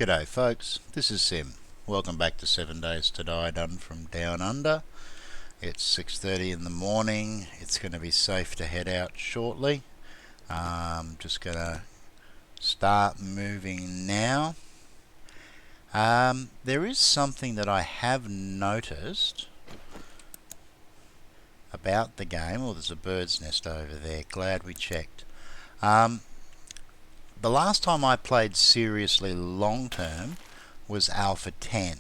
G'day folks, this is Sim. Welcome back to 7 Days To Die done from down under. It's 6:30 in the morning. It's going to be safe to head out shortly. Just going to start moving now. There is something that I have noticed about the game. Oh, there's a bird's nest over there. Glad we checked. The last time I played seriously long term was Alpha 10.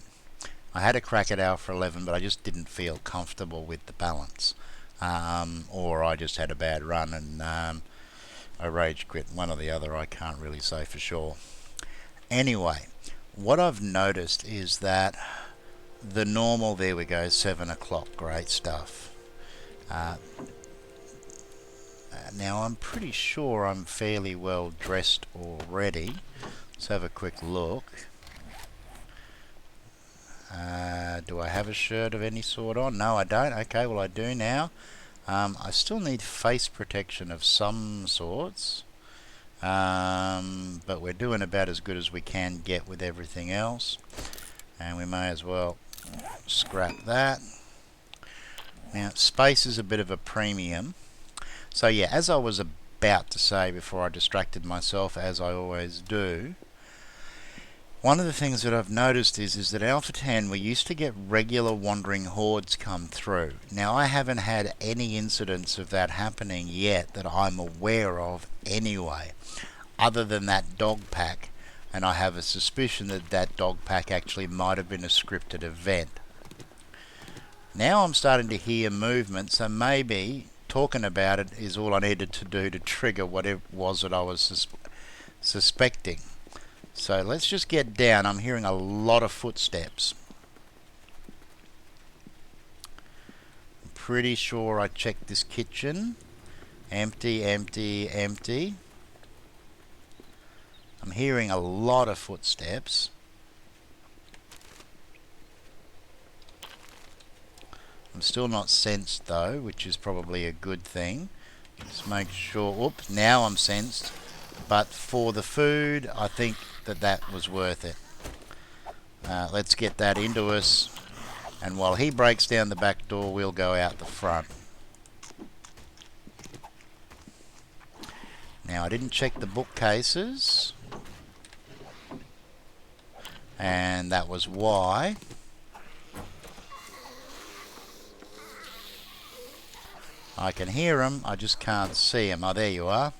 I had a crack at Alpha 11, but I just didn't feel comfortable with the balance. Or I just had a bad run and I rage quit. One or the other, I can't really say for sure. Anyway, what I've noticed is that the normal, there we go, 7 o'clock, great stuff. Now I'm pretty sure I'm fairly well dressed already. Let's have a quick look. Do I have a shirt of any sort on? No, I don't. Okay, well I do now. I still need face protection of some sorts. But we're doing about as good as we can get with everything else. And we may as well scrap that. Now, space is a bit of a premium. So yeah, as I was about to say before I distracted myself, as I always do, one of the things that I've noticed is that Alpha 10, we used to get regular wandering hordes come through. Now, I haven't had any incidents of that happening yet that I'm aware of anyway, other than that dog pack, and I have a suspicion that that dog pack actually might have been a scripted event. Now I'm starting to hear movement, so maybe talking about it is all I needed to do to trigger what it was that I was suspecting. So let's just get down. I'm hearing a lot of footsteps. I'm pretty sure I checked this kitchen. Empty, empty, empty. I'm hearing a lot of footsteps. I'm still not sensed though, which is probably a good thing. Just make sure. Oops, now I'm sensed. But for the food, I think that was worth it. Let's get that into us. And while he breaks down the back door, we'll go out the front. Now, I didn't check the bookcases. And that was why. I can hear them, I just can't see them. Oh, there you are.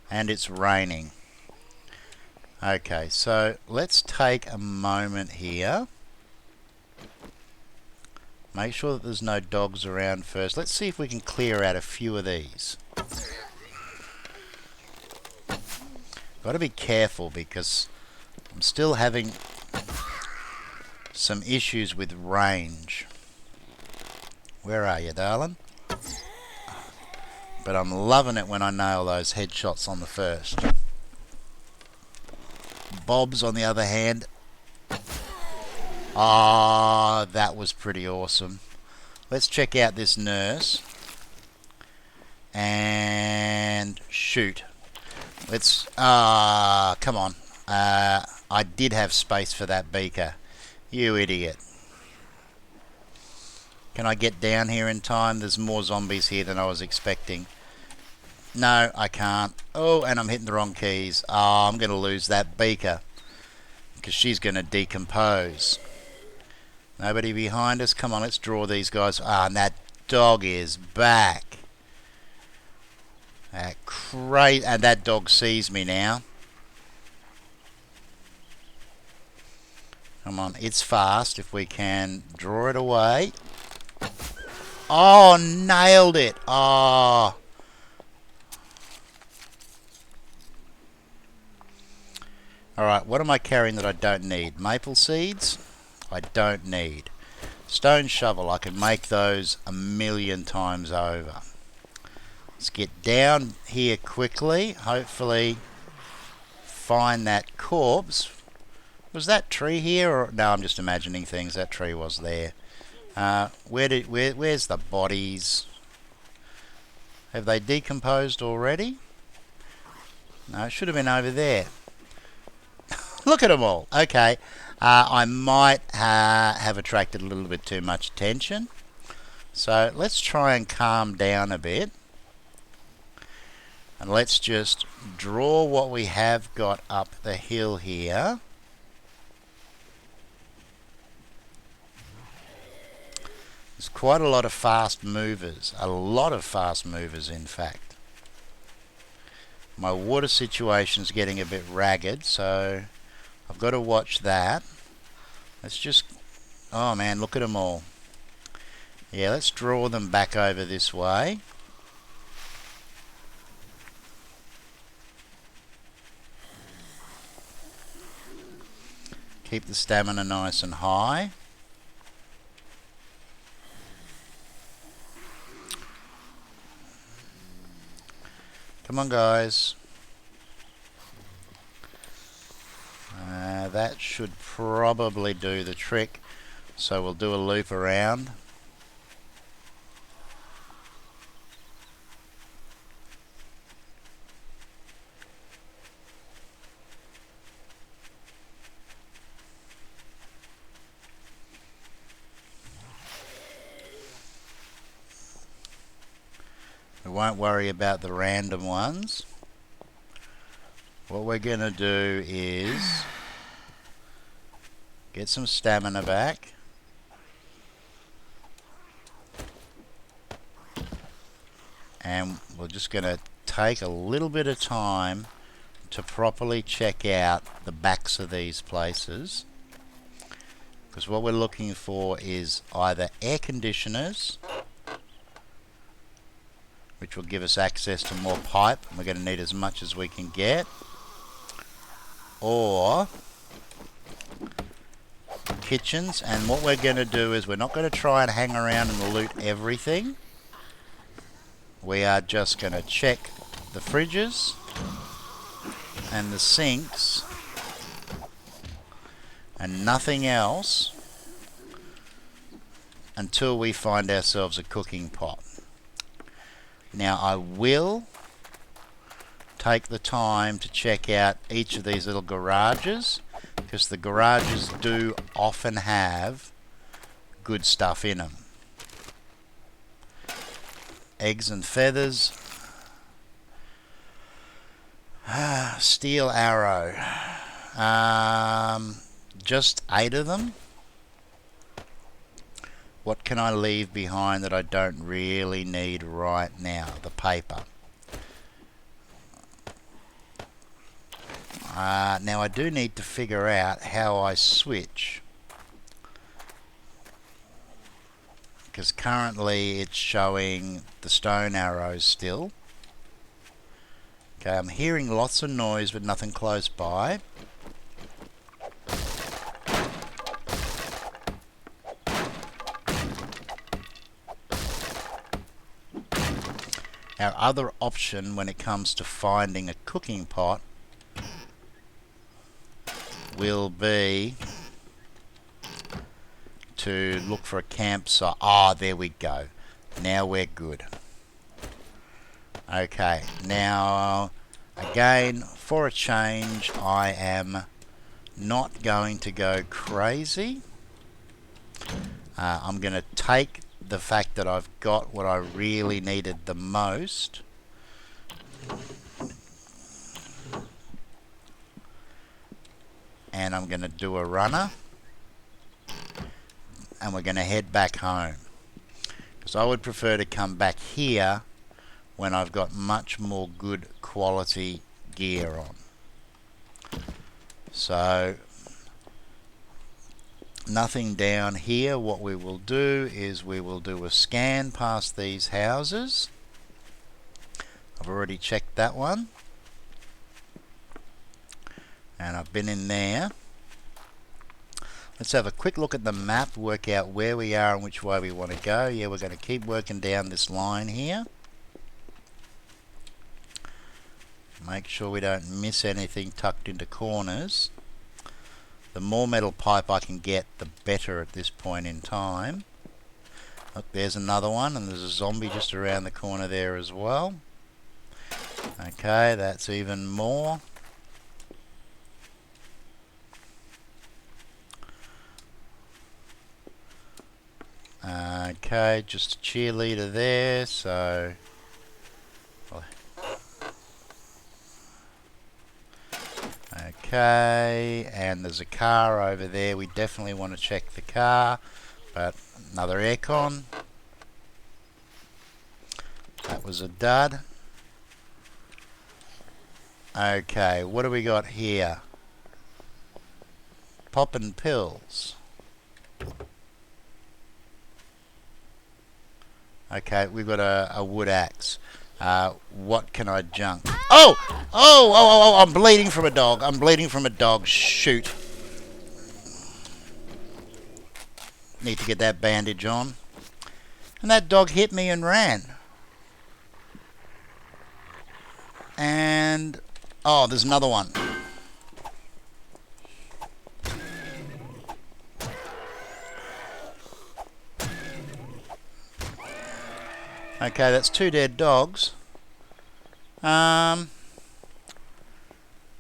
And it's raining. Okay, so let's take a moment here. Make sure that there's no dogs around first. Let's see if we can clear out a few of these. Got to be careful because I'm still having some issues with range. Where are you, darling? But I'm loving it when I nail those headshots on the first. Bob's, on the other hand. Ah, that was pretty awesome. Let's check out this nurse. And shoot. Let's... come on. I did have space for that beaker. You idiot. Can I get down here in time? There's more zombies here than I was expecting. No, I can't. Oh, and I'm hitting the wrong keys. Oh, I'm going to lose that beaker. Because she's going to decompose. Nobody behind us? Come on, let's draw these guys. Ah, and that dog is back. And that dog sees me now. Come on, it's fast. If we can draw it away. Oh, nailed it. Oh. Alright, what am I carrying that I don't need? Maple seeds? I don't need. Stone shovel, I can make those a million times over. Let's get down here quickly. Hopefully find that corpse. Was that tree here? Or no, I'm just imagining things. That tree was there. Where's the bodies? Have they decomposed already? No, it should have been over there. Look at them all. Okay. I might have attracted a little bit too much attention. So let's try and calm down a bit. And let's just draw what we have got up the hill here. There's quite a lot of fast movers. A lot of fast movers, in fact. My water situation is getting a bit ragged, so I've got to watch that. Let's just... Oh man, look at them all. Yeah, let's draw them back over this way. Keep the stamina nice and high. Come on, guys. That should probably do the trick. So we'll do a loop around. We won't worry about the random ones. What we're going to do is get some stamina back. And we're just going to take a little bit of time to properly check out the backs of these places. Because what we're looking for is either air conditioners, which will give us access to more pipe. We're going to need as much as we can get. Or kitchens. And what we're going to do is we're not going to try and hang around and loot everything. We are just going to check the fridges and the sinks and nothing else until we find ourselves a cooking pot. Now I will take the time to check out each of these little garages, because the garages do often have good stuff in them. Eggs and feathers. Steel arrow. Just 8 of them. What can I leave behind that I don't really need right now? The paper. Now I do need to figure out how I switch, because currently it's showing the stone arrows still. Okay, I'm hearing lots of noise but nothing close by. Our other option when it comes to finding a cooking pot will be to look for a campsite. There we go. Now we're good. Okay, now again, for a change, I am not going to go crazy. I'm going to take the fact that I've got what I really needed the most, and I'm going to do a runner, and we're going to head back home, because I would prefer to come back here when I've got much more good quality gear on. So nothing down here. What we will do is we will do a scan past these houses. I've already checked that one, and I've been in there. Let's have a quick look at the map, work out where we are and which way we want to go. Yeah, we're going to keep working down this line here. Make sure we don't miss anything tucked into corners. The more metal pipe I can get, the better at this point in time. Look, there's another one, and there's a zombie just around the corner there as well. Okay, that's even more. Okay, just a cheerleader there, so... Okay, and there's a car over there. We definitely want to check the car, but another aircon. That was a dud. Okay, what do we got here? Poppin' pills. Okay, we've got a wood axe. What can I junk? Oh! Oh! I'm bleeding from a dog. I'm bleeding from a dog. Shoot. Need to get that bandage on. And that dog hit me and ran. And... oh, there's another one. Okay, that's 2 dead dogs.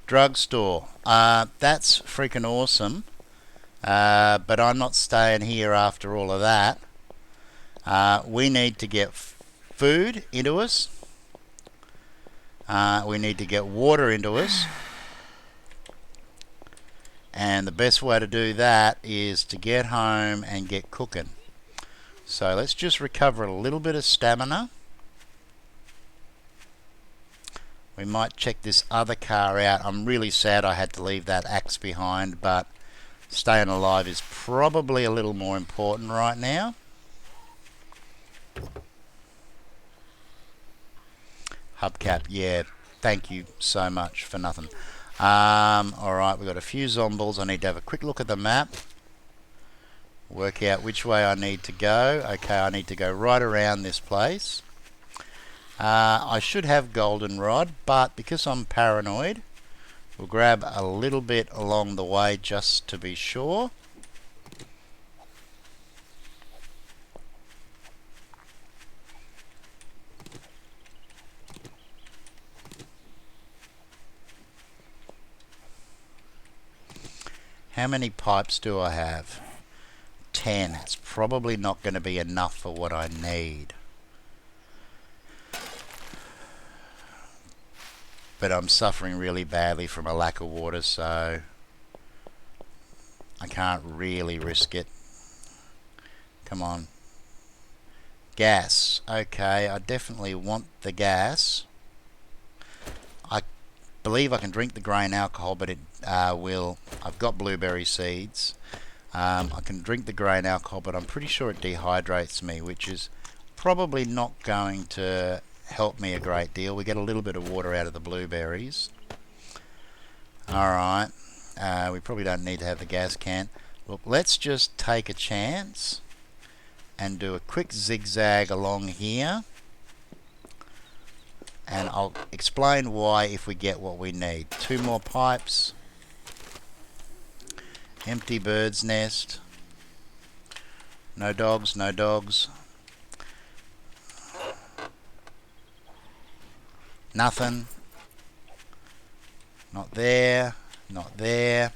Drugstore. That's freaking awesome. But I'm not staying here after all of that. We need to get food into us. We need to get water into us. And the best way to do that is to get home and get cooking. So let's just recover a little bit of stamina. We might check this other car out. I'm really sad I had to leave that axe behind, but staying alive is probably a little more important right now. Hubcap, yeah, thank you so much for nothing. Alright, we've got a few zombies. I need to have a quick look at the map. Work out which way I need to go. Okay, I need to go right around this place. I should have goldenrod, but because I'm paranoid, we'll grab a little bit along the way just to be sure. How many pipes do I have? 10. It's probably not going to be enough for what I need. But I'm suffering really badly from a lack of water, so I can't really risk it. Come on. Gas. Okay, I definitely want the gas. I believe I can drink the grain alcohol, but it will... I've got blueberry seeds. I can drink the grain alcohol, but I'm pretty sure it dehydrates me, which is probably not going to help me a great deal. We get a little bit of water out of the blueberries. Alright, we probably don't need to have the gas can. Look, let's just take a chance and do a quick zigzag along here, and I'll explain why if we get what we need. 2 more pipes. Empty bird's nest. No dogs, no dogs. Nothing. Not there. Not there.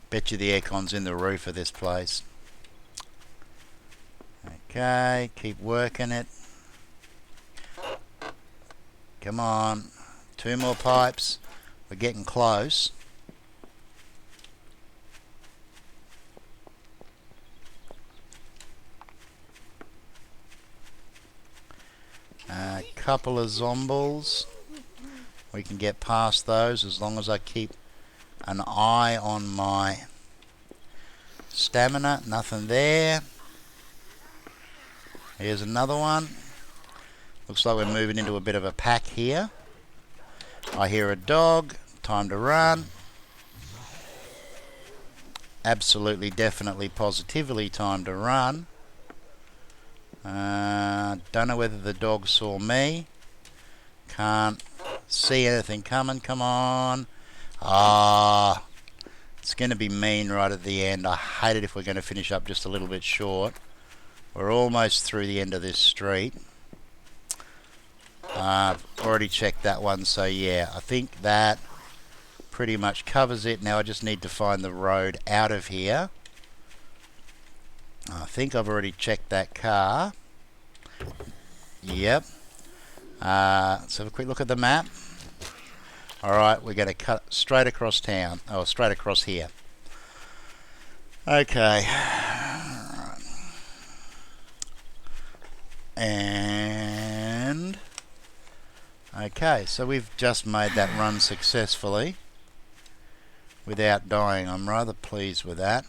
Bet you the aircon's in the roof of this place. Okay, keep working it. Come on. 2 more pipes. We're getting close. A couple of zombies. We can get past those as long as I keep an eye on my stamina. Nothing there. Here's another one. Looks like we're moving into a bit of a pack here. I hear a dog. Time to run. Absolutely, definitely, positively time to run. Don't know whether the dog saw me. Can't see anything coming. Come on. Ah, it's going to be mean right at the end. I hate it if we're going to finish up just a little bit short. We're almost through the end of this street. I've already checked that one, so yeah, I think that pretty much covers it. Now I just need to find the road out of here. I think I've already checked that car. Yep. Let's have a quick look at the map. Alright, we're going to cut straight across town. Oh, straight across here. Okay. And... okay, so we've just made that run successfully without dying. I'm rather pleased with that,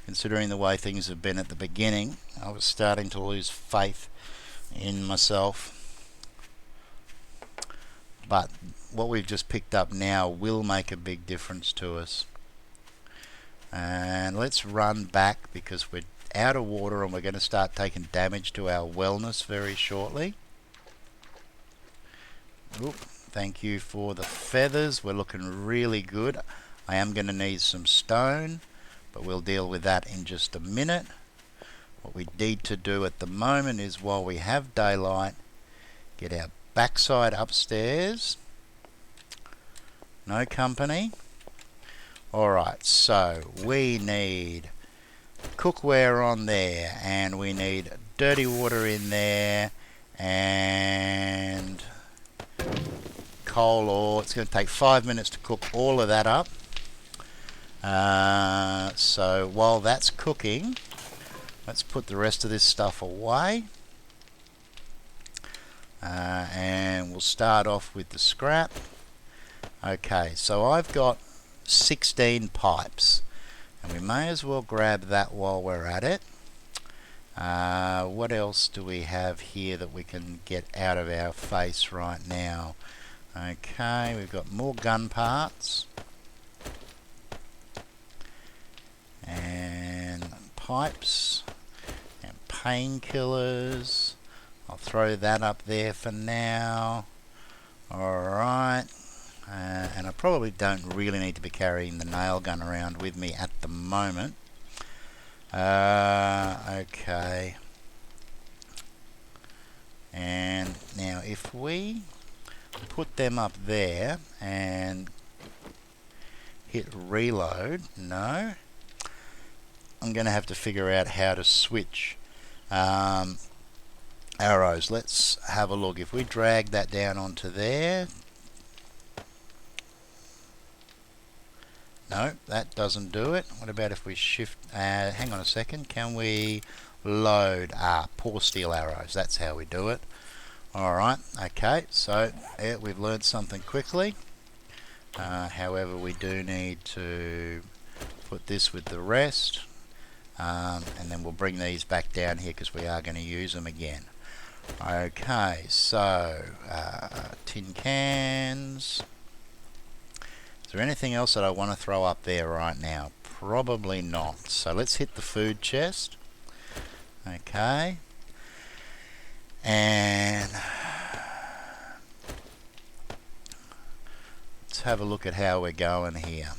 considering the way things have been at the beginning. I was starting to lose faith in myself. But what we've just picked up now will make a big difference to us. And let's run back because we're out of water and we're going to start taking damage to our wellness very shortly. Oop, thank you for the feathers. We're looking really good. I am going to need some stone, but we'll deal with that in just a minute. What we need to do at the moment is, while we have daylight, get our backside upstairs. No company. Alright, so we need cookware on there, and we need dirty water in there, and coal ore. It's going to take 5 minutes to cook all of that up. So while that's cooking, let's put the rest of this stuff away. And we'll start off with the scrap. Okay, so I've got 16 pipes, and we may as well grab that while we're at it. What else do we have here that we can get out of our face right now? Okay, we've got more gun parts and pipes and painkillers. I'll throw that up there for now. Alright, and I probably don't really need to be carrying the nail gun around with me at the moment. Okay, and now if we put them up there and hit reload, no, I'm going to have to figure out how to switch arrows. Let's have a look. If we drag that down onto there, no, that doesn't do it. What about if we shift, hang on a second, can we load, pour steel arrows? That's how we do it. Alright, okay, so yeah, we've learned something quickly. However, we do need to put this with the rest, and then we'll bring these back down here because we are going to use them again. Okay, so tin cans. Is there anything else that I want to throw up there right now? Probably not. So let's hit the food chest. Okay. And let's have a look at how we're going here.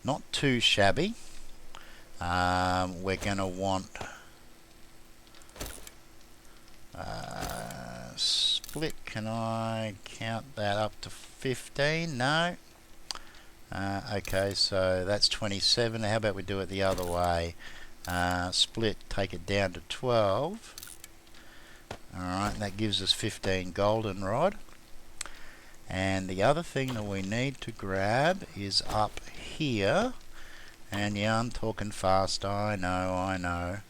Not too shabby. We're going to want split. Can I count that up to 15? No. Okay, so that's 27. How about we do it the other way? Split, take it down to 12. Alright, that gives us 15 goldenrod. And the other thing that we need to grab is up here. And yeah, I'm talking fast, I know.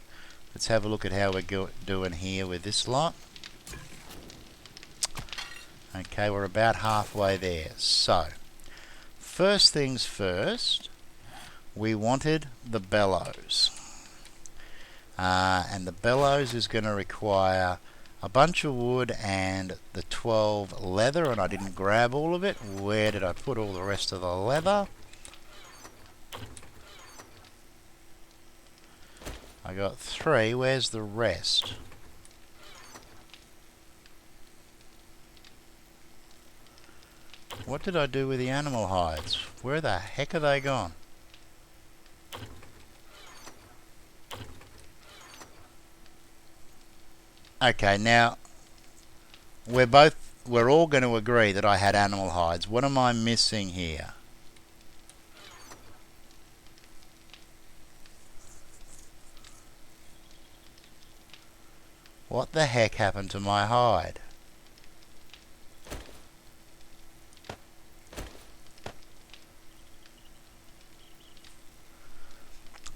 Let's have a look at how we're doing here with this lot. Okay, we're about halfway there. So, first things first, we wanted the bellows. And the bellows is going to require a bunch of wood and the 12 leather, and I didn't grab all of it. Where did I put all the rest of the leather? I got 3. Where's the rest? What did I do with the animal hides? Where the heck are they gone? Okay, now we're all going to agree that I had animal hides. What am I missing here? What the heck happened to my hide?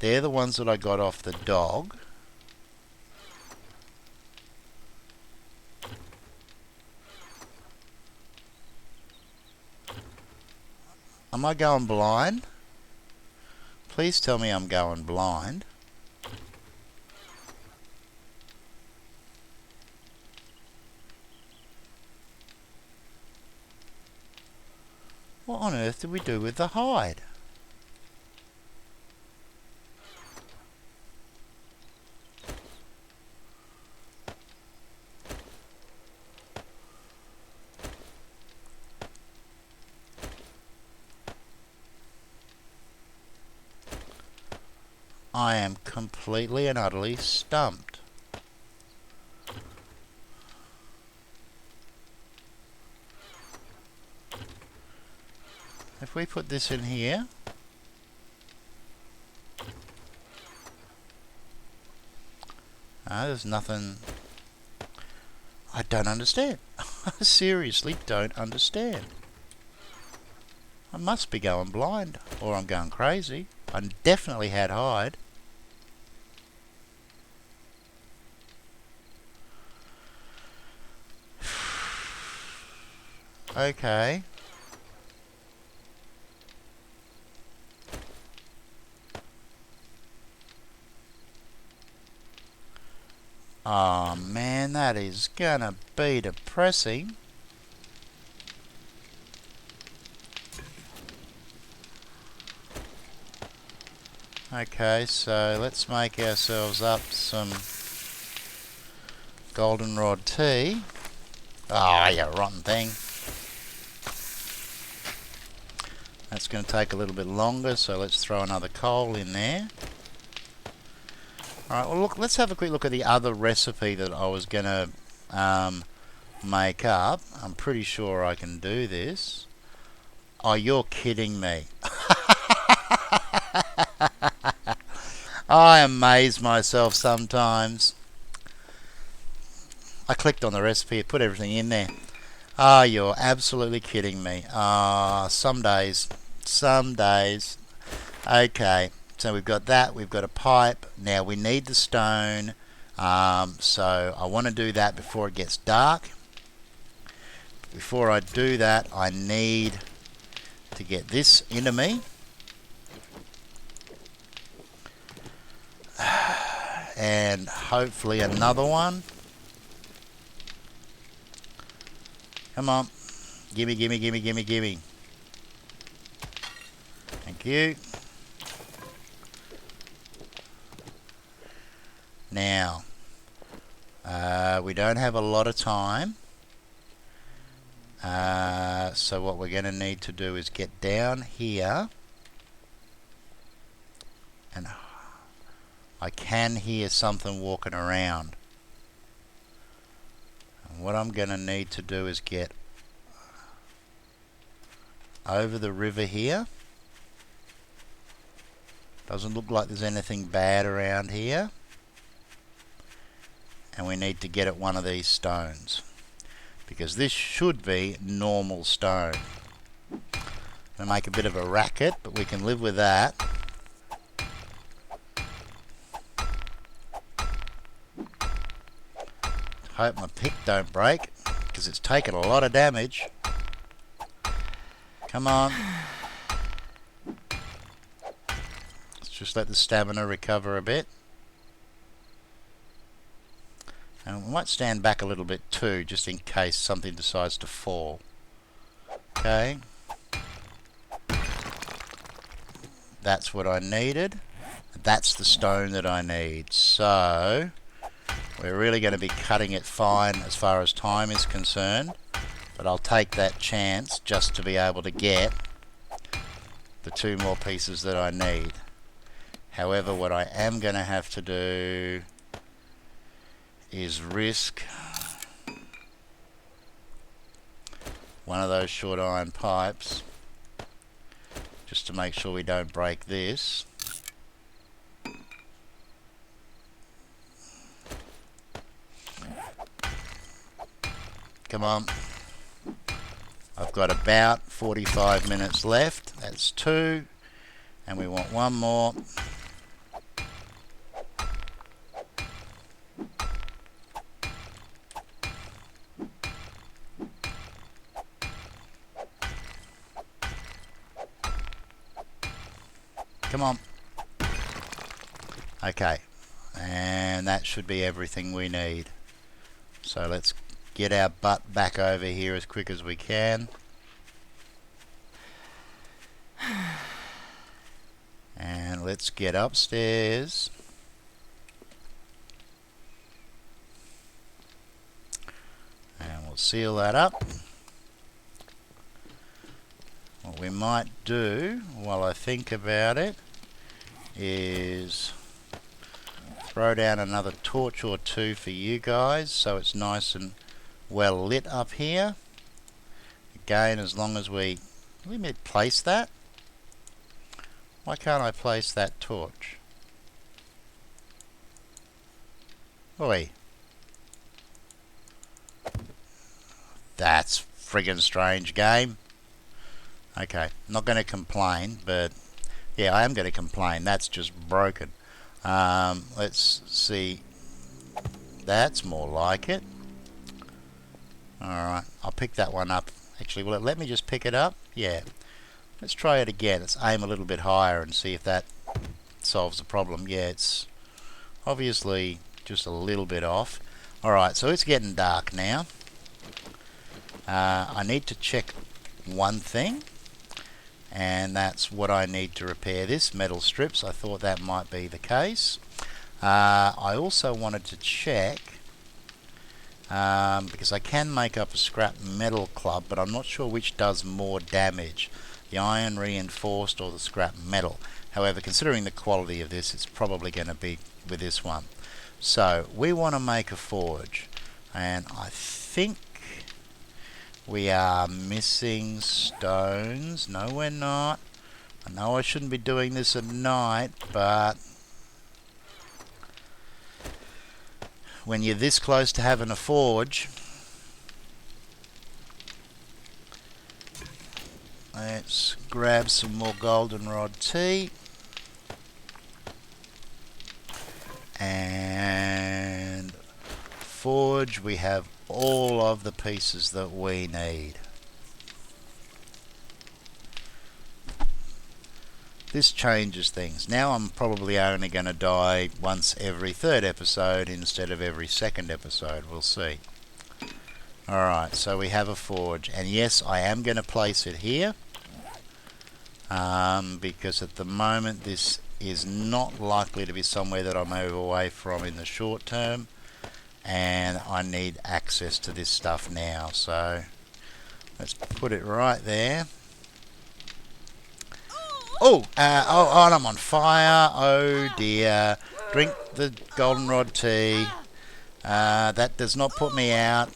They're the ones that I got off the dog. Am I going blind? Please tell me I'm going blind. What on earth did we do with the hide? I am completely and utterly stumped. If we put this in here, there's nothing. I don't understand. I seriously don't understand. I must be going blind, or I'm going crazy. I definitely had hide. Okay. Oh man, that is gonna be depressing. Okay, so let's make ourselves up some goldenrod tea. Ah, you rotten thing. That's going to take a little bit longer, so let's throw another coal in there. Alright, well look, let's have a quick look at the other recipe that I was going to make up. I'm pretty sure I can do this. Oh, you're kidding me. I amaze myself sometimes. I clicked on the recipe, put everything in there. Ah, you're absolutely kidding me. Ah, some days. Some days. Okay, so we've got that. We've got a pipe. Now we need the stone. So I want to do that before it gets dark. Before I do that, I need to get this into me. And hopefully another one. Come on. Gimme, gimme, gimme, gimme, gimme. Thank you. Now, we don't have a lot of time. So what we're going to need to do is get down here. And I can hear something walking around. And what I'm going to need to do is get over the river here. Doesn't look like there's anything bad around here. And we need to get at one of these stones, because this should be normal stone. Gonna make a bit of a racket, but we can live with that. Hope my pick don't break, because it's taken a lot of damage. Come on. Let's just let the stamina recover a bit. And we might stand back a little bit too, just in case something decides to fall. Okay. That's what I needed. That's the stone that I need. So we're really going to be cutting it fine as far as time is concerned. But I'll take that chance just to be able to get the 2 more pieces that I need. However, what I am going to have to do is risk one of those short iron pipes just to make sure we don't break this. Come on. I've got about 45 minutes left. That's 2. And we want 1 more. Come on. Okay. And that should be everything we need. So let's get our butt back over here as quick as we can. And let's get upstairs. And we'll seal that up. What we might do, while I think about it, is throw down another torch or 2 for you guys so it's nice and well lit up here. Again, as long as we place that. Why can't I place that torch? Oi. That's friggin' strange, game. Okay, not going to complain, but yeah, I am going to complain. That's just broken. Let's see. That's more like it. Alright, I'll pick that one up. Actually, will it let me just pick it up? Yeah. Let's try it again. Let's aim a little bit higher and see if that solves the problem. Yeah, it's obviously just a little bit off. Alright, so it's getting dark now. I need to check one thing, and that's what I need to repair this metal strips. I thought that might be the case. I also wanted to check because I can make up a scrap metal club, but I'm not sure which does more damage, the iron reinforced or the scrap metal. However, considering the quality of this, it's probably going to be with this one. So we want to make a forge, and I think we are missing stones. No, we're not. I know I shouldn't be doing this at night, but when you're this close to having a forge, let's grab some more goldenrod tea and forge. We have all of the pieces that we need. This changes things. Now I'm probably only going to die once every 3rd episode instead of every 2nd episode. We'll see. Alright, so we have a forge. And yes, I am going to place it here. Because at the moment this is not likely to be somewhere that I move away from in the short term. And I need access to this stuff now. So let's put it right there. Oh, and I'm on fire. Oh dear. Drink the goldenrod tea. That does not put me out.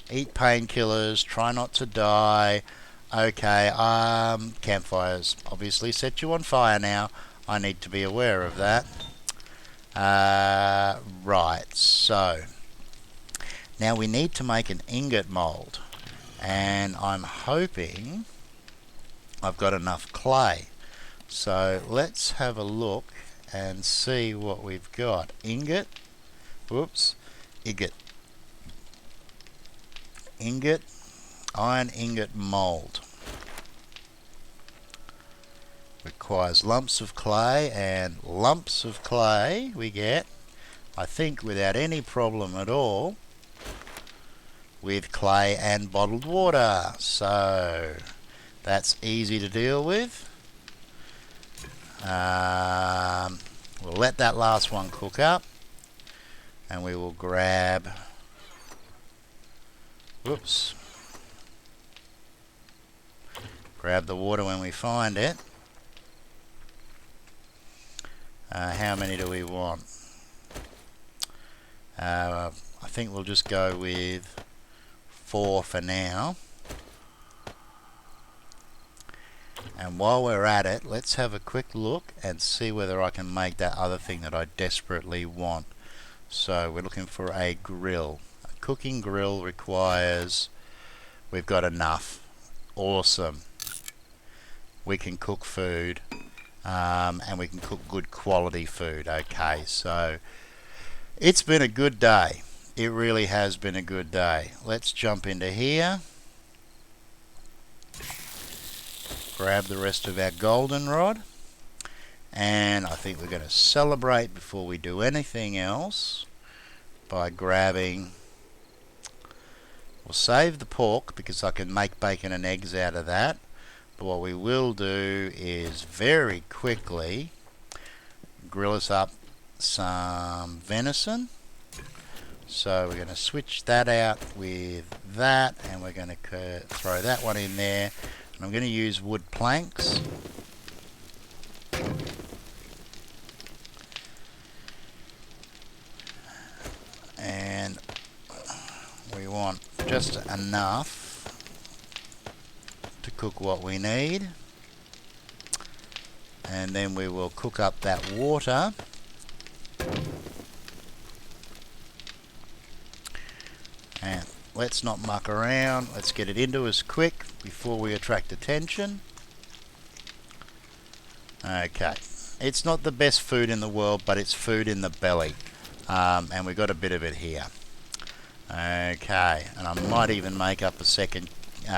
Eat painkillers. Try not to die. Okay, campfires obviously set you on fire now. I need to be aware of that. Right, so now we need to make an ingot mold. And I'm hoping I've got enough clay. So let's have a look and see what we've got. Ingot. Whoops. Ingot. Ingot. Iron ingot mold. Requires lumps of clay, and lumps of clay we get, I think, without any problem at all, with clay and bottled water. So that's easy to deal with. We'll let that last one cook up, and we will grab, whoops, grab the water when we find it. How many do we want? I think we'll just go with 4 for now. And while we're at it, let's have a quick look and see whether I can make that other thing that I desperately want. So we're looking for a grill. Of cooking grill requires, we've got enough. Awesome. We can cook food, and we can cook good quality food. Okay, so it's been a good day. It really has been a good day. Let's jump into here. Grab the rest of our goldenrod. And I think we're going to celebrate before we do anything else by grabbing, we'll save the pork because I can make bacon and eggs out of that. But what we will do is very quickly grill us up some venison. So we're going to switch that out with that, and we're going to throw that one in there. And I'm going to use wood planks. And we want just enough to cook what we need. And then we will cook up that water. And let's not muck around. Let's get it into us quick before we attract attention. Okay. It's not the best food in the world, but it's food in the belly. And we've got a bit of it here. Okay. And I might even make up a second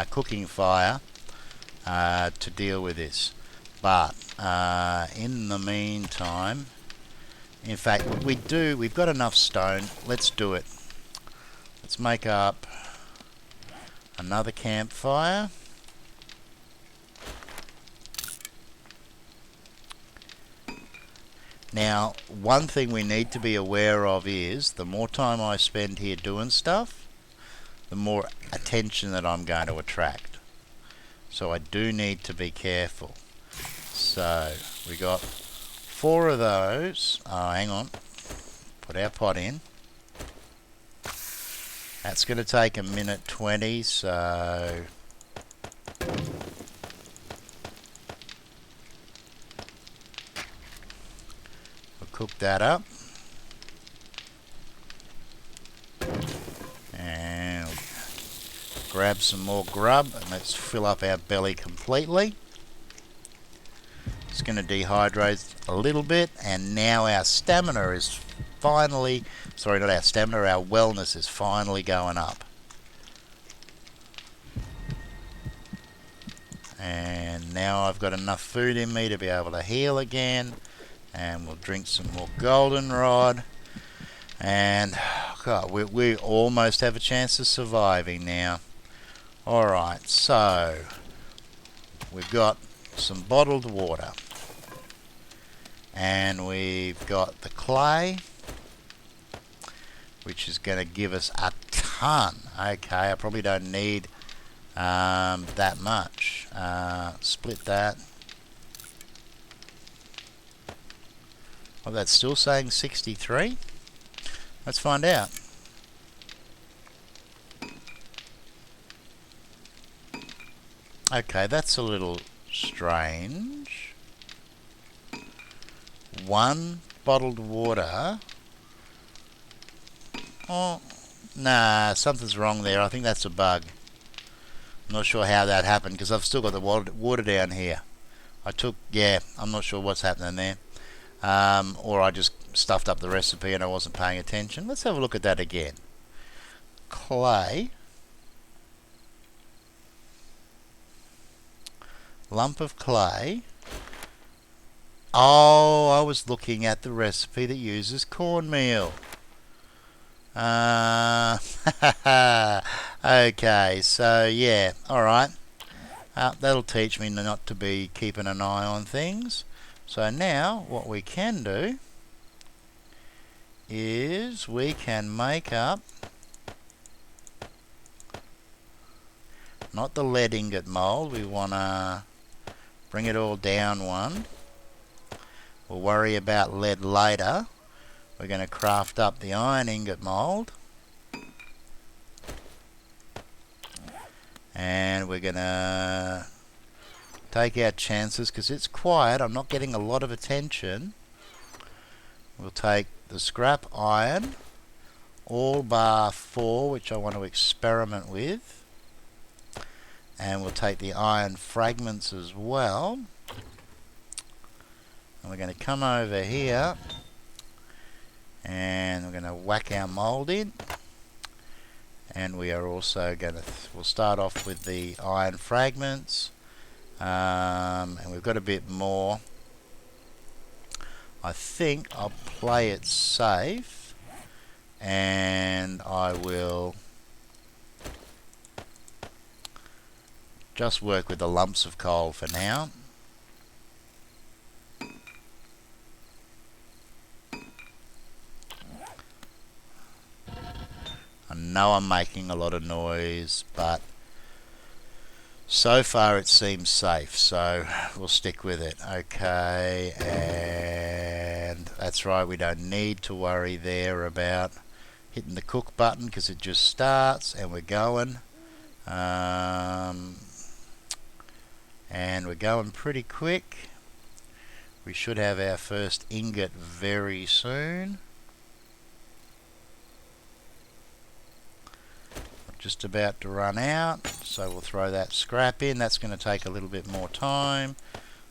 cooking fire to deal with this. But in the meantime, in fact, we've got enough stone. Let's do it. Let's make up another campfire. Now, one thing we need to be aware of is the more time I spend here doing stuff, the more attention that I'm going to attract. So I do need to be careful. So we got 4 of those. Oh, hang on. Put our pot in. That's going to take a minute 20, so we'll cook that up. And grab some more grub, and let's fill up our belly completely. It's going to dehydrate a little bit, and now our stamina is finally, sorry, not our stamina, our wellness is finally going up. And now I've got enough food in me to be able to heal again. And we'll drink some more goldenrod. And God, we almost have a chance of surviving now. Alright, so we've got some bottled water. And we've got the clay, which is going to give us a ton. Okay, I probably don't need that much. Split that. Well, that's still saying 63. Let's find out. Okay, that's a little strange. 1 bottled water. Oh, nah, something's wrong there. I think that's a bug. I'm not sure how that happened because I've still got the water down here. I'm not sure what's happening there. Or I just stuffed up the recipe and I wasn't paying attention. Let's have a look at that again. Clay. Lump of clay. Oh, I was looking at the recipe that uses cornmeal. Okay, so yeah, alright. That'll teach me not to be keeping an eye on things. So now, what we can do is we can make up not the lead ingot mold, we want to bring it all down one. We'll worry about lead later. We're going to craft up the iron ingot mold. And we're going to take our chances because it's quiet. I'm not getting a lot of attention. We'll take the scrap iron, all bar 4, which I want to experiment with. And we'll take the iron fragments as well. And we're going to come over here and we're going to whack our mold in. And we are also going to, we'll start off with the iron fragments. And we've got a bit more. I think I'll play it safe. And I will just work with the lumps of coal for now. I know I'm making a lot of noise, but so far it seems safe, so we'll stick with it. Okay, and that's right, we don't need to worry there about hitting the cook button because it just starts and we're going. And we're going pretty quick. We should have our first ingot very soon. Just about to run out, so we'll throw that scrap in. That's going to take a little bit more time,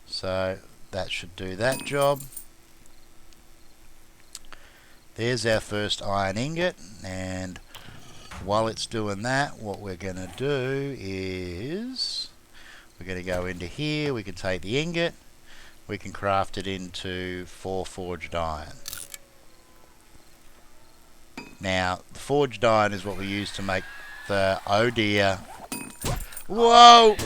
so that should do that job. There's our first iron ingot, and while it's doing that, what we're going to do is we're going to go into here. We can take the ingot, we can craft it into 4 forged iron. Now the forged iron is what we use to make the, oh dear, whoa,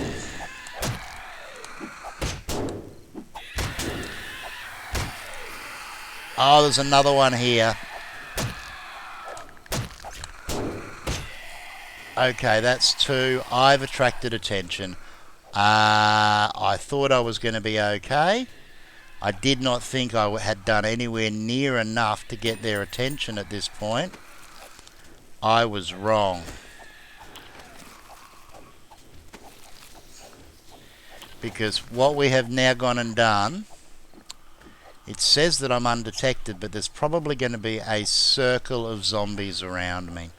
oh, there's another one here. Okay, that's 2. I've attracted attention. I thought I was going to be okay. I did not think I had done anywhere near enough to get their attention at this point. I was wrong. Because what we have now gone and done, it says that I'm undetected, but there's probably going to be a circle of zombies around me.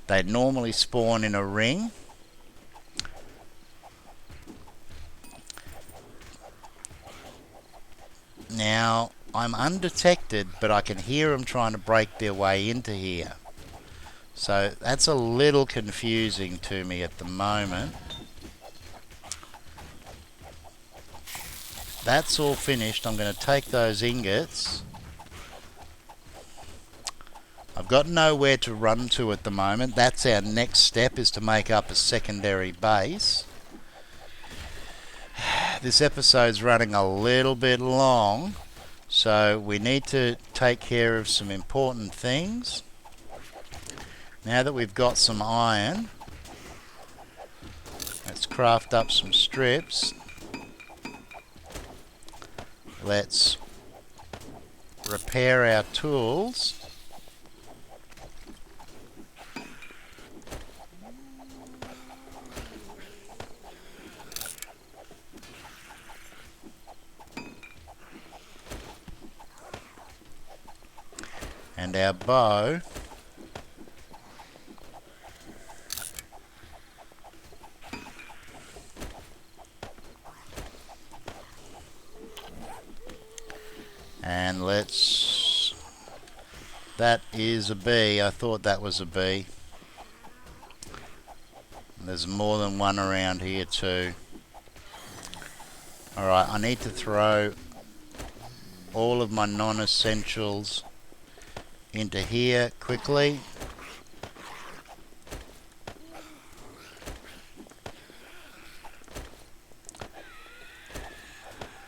They normally spawn in a ring. Now, I'm undetected, but I can hear them trying to break their way into here. So that's a little confusing to me at the moment. That's all finished. I'm going to take those ingots. I've got nowhere to run to at the moment. That's our next step, is to make up a secondary base. This episode's running a little bit long, so we need to take care of some important things. Now that we've got some iron, let's craft up some strips. Let's repair our tools. And our bow. And let's, that is a bee. I thought that was a bee. There's more than one around here too. Alright, I need to throw all of my non-essentials into here quickly.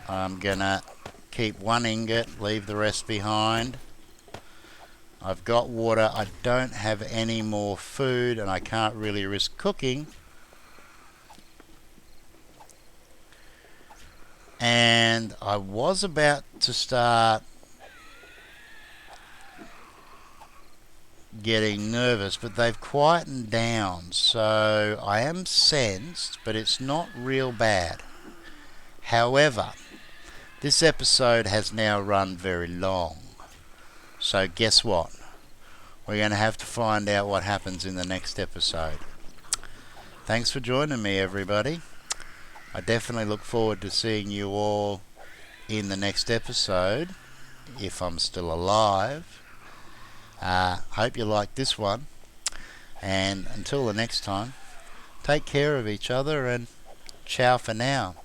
I'm gonna keep 1 ingot, leave the rest behind. I've got water. I don't have any more food and I can't really risk cooking. And I was about to start getting nervous, but they've quietened down, so I am sensed, but it's not real bad. However, this episode has now run very long, so guess what? we're going to have to find out what happens in the next episode. Thanks for joining me, everybody. I definitely look forward to seeing you all in the next episode, if I'm still alive. Hope you liked this one, and until the next time, take care of each other and ciao for now.